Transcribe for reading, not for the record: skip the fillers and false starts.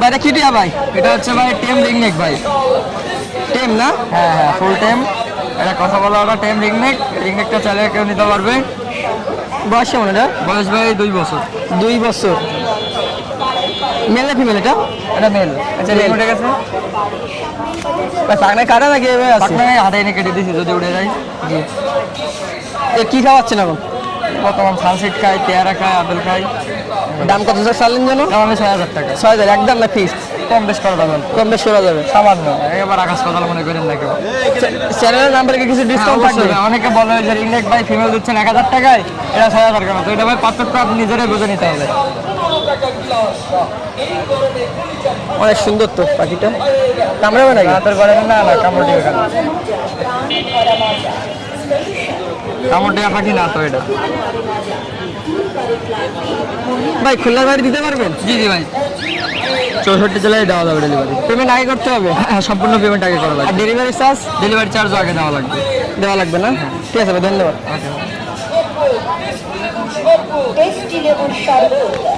ভাই এটা কি টিয়া ভাই? এটা হচ্ছে ভাই টেম রিংনেক ভাই। টেম না? হ্যাঁ হ্যাঁ, ফুল টেম। এটা কথা বলা ওটা টেম রিংনেক। রিংনেকটা চাইলে কেউ নিতে পারবে। বয়স কেমন এটা? বয়স ভাই 2 বছর। 2 বছর। মেল না ফিমেল এটা? এটা মেল। আচ্ছা রিং উঠে গেছে। ভাই পাকনায় কাটা নাকি এভাবে আছে? পাকনায় হাতে এনে কেটে দিয়েছি যদি উঠে যায়। জি। এ কি খাওয়াচ্ছেন এখন? বর্তমান সানসিড খাই, পেয়ারা খাই, আপেল খাই। দাম কত চাচ্ছেন যেন? আমাদের 6,000 টাকা। 6000 একদম না ফিক্সড? কম বেশ করা যাবে। কম বেশ করা যাবে সামান্য, এবার আকাশ পাতাল মনে করেন না কেউ। চ্যানেলের নাম্বারে কি কিছু ডিসকাউন্ট থাকবে? অনেকে বলে যে রিংনেক ভাই ফিমেল দিচ্ছেন 1000 টাকায়, এটা 6,000 টাকা। তো এটা ভাই পার্থক্য আপনি নিজেরাই বুঝে নিতে হবে। অনেক সুন্দর তো পাখিটা। কামড়াবে নাকি? রাতের বারে না না কামড় দিয়ে খান। কামড় দেওয়া পাখি না তো এটা। ভাই খুলনার বাড়ি দিতে পারবেন? জি জি ভাই, 64 জেলায় দেওয়া যাবে ডেলিভারি। পেমেন্ট আগে করতে হবে? হ্যাঁ, সম্পূর্ণ পেমেন্ট আগে করা আর লাগবে। Delivery charge? ডেলিভারি চার্জও আগে দেওয়া লাগবে। দেওয়া লাগবে না? ঠিক আছে ভাই, ধন্যবাদ। ওকে। টেস্টি লেবুর শরবত